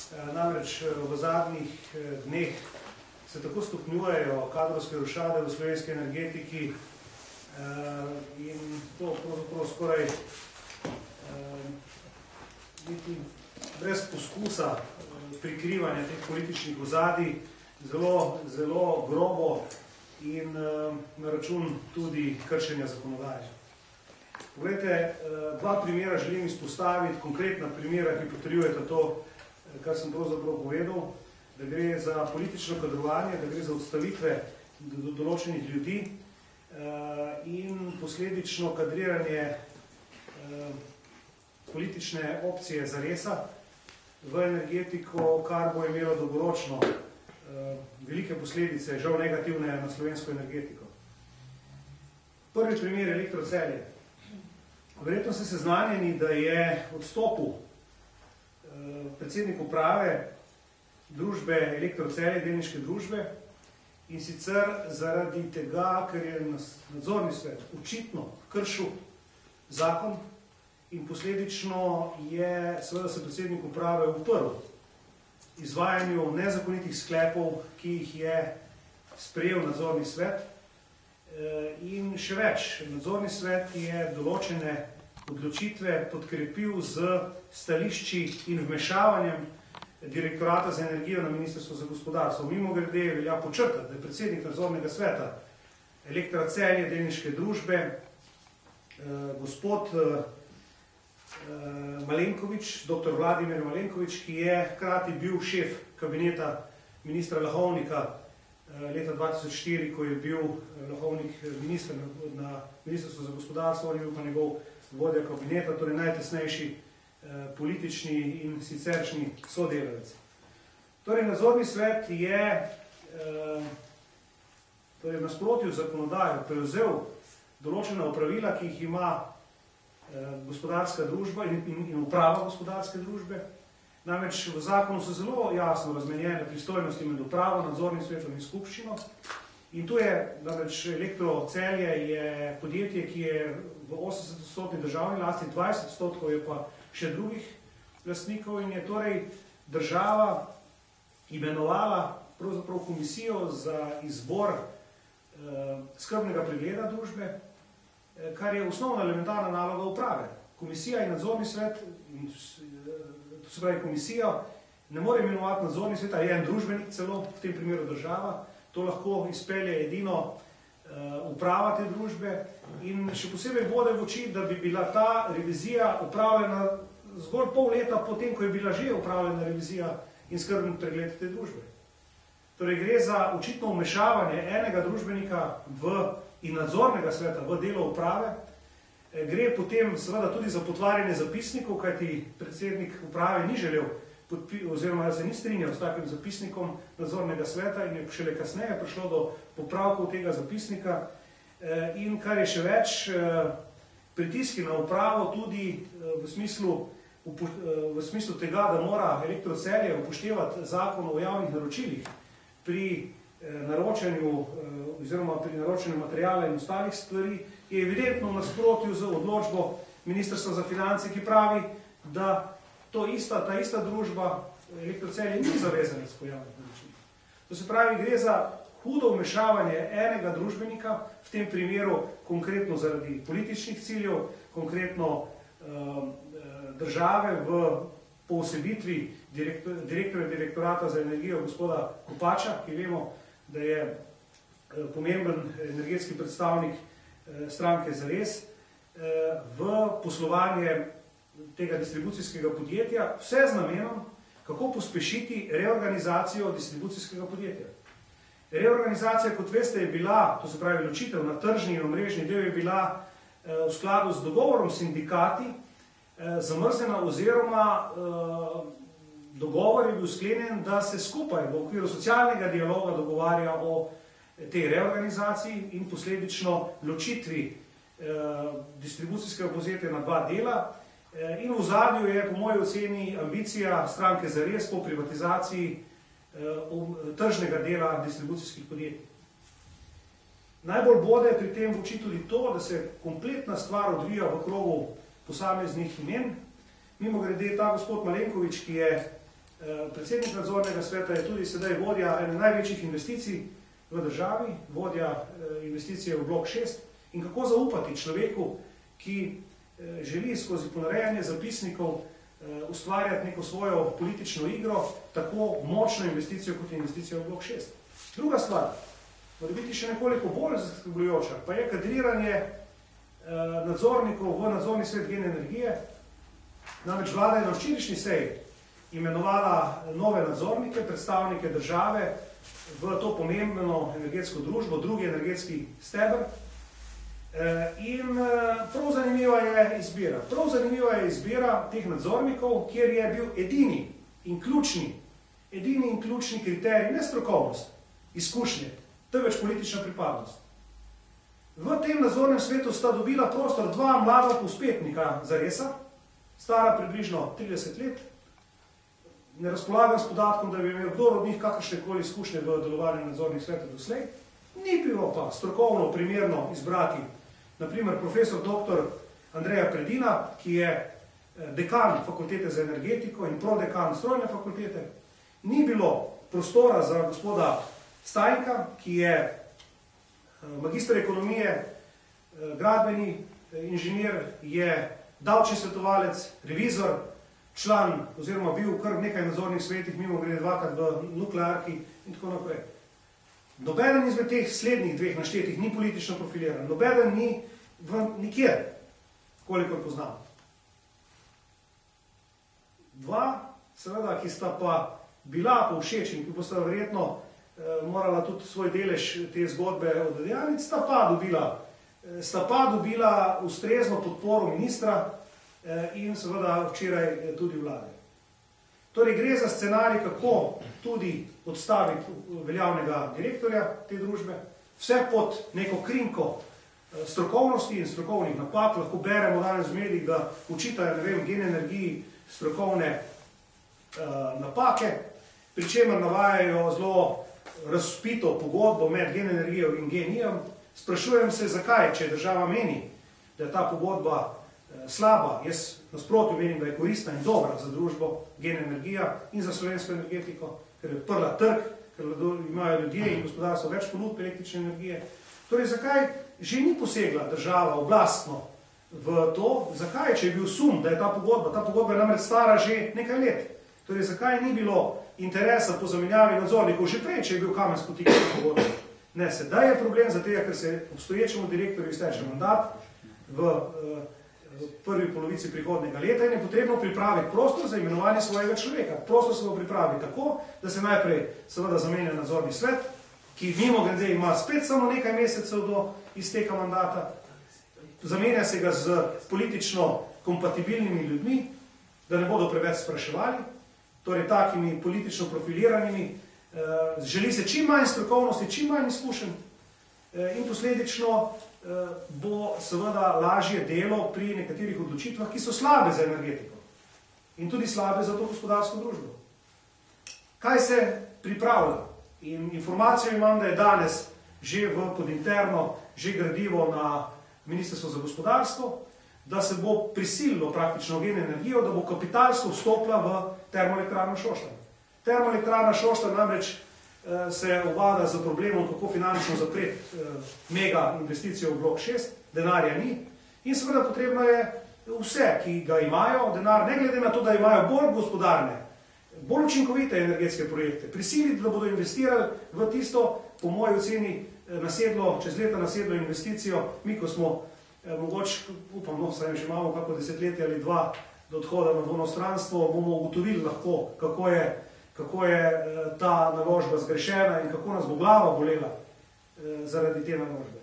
Namreč v zadnjih dneh se tako stopnjujejo kadrovske rošade v slovenski energetiki in to pravzaprav skoraj brez poskusa prikrivanja teh političnih ozadij, zelo grobo in na račun tudi kršenja zakonodaje. Poglejte, dva primera želim izpostaviti, konkretna primera, ki potrjujeta to, kar sem pravzaprav povedal, da gre za politično kadrovanje, da gre za odstavitve določenih ljudi in posledično kadriranje politične opcije Zaresa v energetiko, kar bo imelo dolgoročno velike posledice, žal negativne, na slovensko energetiko. Prvi primer je Elektro Celje. Verjetno ste seznanjeni, da je odstopil predsednik uprave družbe Elektro Celje, delniške družbe, in sicer zaradi tega, ker je nadzorni svet očitno kršil zakon in posledično je seveda se predsednik uprave uprl izvajanju nezakonitih sklepov, ki jih je sprejel nadzorni svet. In še več, nadzorni svet je določene odločitve podkrepil z stališči in vmešavanjem direktorata za energijo na Ministrstvo za gospodarstvo. Mimogrede velja počrtati, da je predsednik nadzornega sveta Elektro Celje, delniške družbe, gospod Malenkovič, dr. Vladimir Malenkovič, ki je hkrati bil šef kabineta ministra Lahovnika leta 2004, ko je bil Lahovnik minister na Ministrstvu za gospodarstvo, on je bil pa njegov vodja kabineta, torej najtesnejši politični in siceršnji sodelavec. Torej, nadzorni svet je v nasprotju z zakonodajo prevzel določena opravila, ki jih ima gospodarska družba in uprava gospodarske družbe. Namreč v zakonu so zelo jasno razmenjene pristojnosti med upravo, nadzornim svetom in skupščino. In tu je, namreč Elektro Celje je podjetje, ki je v 80% državni lasti, 20% je pa še drugih lastnikov in je torej država imenovala pravzaprav komisijo za izbor skrbnega pregleda družbe, kar je osnovna elementarna naloga uprave. Komisija in nadzorni svet, to se pravi komisija, ne more imenovati nadzorni svet, ali je en družbenik celo, v tem primeru država, to lahko izpelje edino uprava te družbe in še posebej bode v oči, da bi bila ta revizija upravljena zgolj pol leta potem, ko je bila že upravljena revizija in skrbni pregled te družbe. Torej gre za očitno vmešavanje enega družbenika in nadzornega sveta v delo uprave. Gre potem seveda tudi za potvarjanje zapisnikov, kajti predsednik uprave ni želel oziroma se ni strinjal s takim zapisnikom nadzornega sveta in je šele kasneje prišlo do popravkov tega zapisnika. In kar je še več, pritiski na upravo tudi v smislu tega, da mora Elektro Celje upoštevati zakon o javnih naročilih pri naročanju oziroma pri naročanju materijala in ostalih stvari, je evidentno v nasprotju z odločbo Ministrstva za finance, ki pravi, da ta ista družba Elektro Celje ni zavezanec po javnih naročilih. To se pravi, gre za hudo vmešavanje enega družbenika, v tem primeru konkretno zaradi političnih ciljev, konkretno države po vsebitvi direktorja direktorata za energijo gospoda Kopača, ki vemo, da je pomemben energetski predstavnik stranke Zares, v poslovanje tega distribucijskega podjetja, vse z namenom, kako pospešiti reorganizacijo distribucijskega podjetja. Reorganizacija, kot veste, je bila, to se pravi ločitev na tržni in omrežni del, je bila v skladu z dogovorom s sindikati zamrznjena oziroma dogovor je bil sklenjen, da se skupaj v okviru socialnega dialoga dogovarja o tej reorganizaciji in posledično ločitvi distribucijskega podjetja na dva dela. In v ozadju je, po moji oceni, ambicija stranke Zares po privatizaciji tržnega dela distribucijskih podjetij. Najbolj bode pri tem v oči tudi to, da se kompletna stvar odvija v krogu posameznih imen. Mimogrede, ta gospod Malenkovič, ki je Predsednik nadzornega sveta je tudi sedaj vodja ene največjih investicij v državi, vodja investicije v blok 6. In kako zaupati človeku, ki želi skozi ponarejanje zapisnikov ustvarjati neko svojo politično igro, tako močno investicijo, kot je investicija v blok 6. Druga stvar, mora biti še nekoliko bolj zaskrbljujoča, pa je kadriranje nadzornikov v nadzorni svet Gen energije. Namreč vlada je na včerajšnji seji imenovala nove nadzornike, predstavnike države v to pomembno energetsko družbo, drugi energetski steber. In prav zanimiva je izbira. Prav zanimiva je izbira teh nadzornikov, kjer je bil edini in ključni kriterij, ne strokovnost, izkušnje, temveč politična pripadnost. V tem nadzornem svetu sta dobila prostor dva mlada povzpetnika Zaresa, stara približno 30 let. Ne razpolagam s podatkom, da bi imel kdo od njih kakršnekoli izkušnje v delovanju nadzornih svetov doslej. Ni bilo pa strokovno primerno izbrati naprimer profesor dr. Andreja Predina, ki je dekan fakultete za energetiko in prodekan strojne fakultete. Ni bilo prostora za gospoda Stajnka, ki je magister ekonomije, gradbeni inženir, je davčni svetovalec, revizor, član oziroma bil v kar nekaj nadzornih svetih, mimogrede dvakrat v nuklearki in tako naprej. Nobeden izmed teh slednjih dveh naštetih ni politično profiliran, nobeden ni nikjer, kolikor poznam. Dva, seveda, ki sta pa bila povšeč in ki bosta verjetno morala tudi svoj delež te zgodbe oddejaniti, sta pa dobila ustrezno podporo ministra in seveda včeraj tudi vlade. Torej gre za scenarij, kako tudi odstaviti veljavnega direktorja te družbe, vse pod neko krinko strokovnosti in strokovnih napak. Lahko beremo danes v medijih, da učitajo, ne vem, Gen energiji strokovne napake, pri čemer navajajo zelo razpito pogodbo med Gen energijo in Gen-ijem. Sprašujem se, zakaj, če država meni, da je ta pogodba slaba, jaz nasprotno menim, da je koristna in dobra za družbo Gen energija in za slovensko energetiko, ker je odprla trg, ker imajo ljudje in gospodarstvo več ponudb električne energije. Torej, zakaj že ni posegla država oblastno v to, zakaj, če je bil sum, da je ta pogodba je namreč stara že nekaj let. Torej, zakaj ni bilo interesa po zamenjavi nadzornikov že prej, če je bil kamen spotikanja pogodbe. Ne, sedaj je problem za tega, ker se obstoječemu direktorju izteče mandat v prvi polovici prihodnega leta in je potrebno pripraviti prostor za imenovanje svojega človeka. Prostor se bo pripraviti tako, da se najprej seveda zamenja nadzorni svet, ki mimogrede ima spet samo nekaj mesecev do izteka mandata, zamenja se ga z politično kompatibilnimi ljudmi, da ne bodo preveč spraševali, torej takimi politično profiliranimi, želi se čim manj strokovnosti, čim manj izkušenj in posledično bo seveda lažje delo pri nekaterih odločitvah, ki so slabe za energetiko in tudi slabe za to gospodarsko družbo. Kaj se pripravlja? In informacijo imam, da je danes že v podinterno, že gradivo na Ministrstvo za gospodarstvo, da se bo prisililo praktično Gen energijo, da bo kapitalsko vstopila v termoelektrarno Šoštanj. Termoelektrarna Šoštanj namreč se obada z problemom, kako finančno zapreti mega investicijo v blok 6, denarja ni in seveda potrebno je vse, ki ga imajo, denar, ne glede na to, da imajo bolj gospodarne, bolj učinkovite energetske projekte, prisiliti, da bodo investirali v tisto, po moji oceni, čez leta nasedlo investicijo. Mi, ko smo mogoče, upam, saj že imamo kako desetletje ali dva do odhoda na dvonostranstvo, bomo ugotovili lahko, kako je ta naložba zgrešena in kako nas bo glava bolela zaradi te naložbe.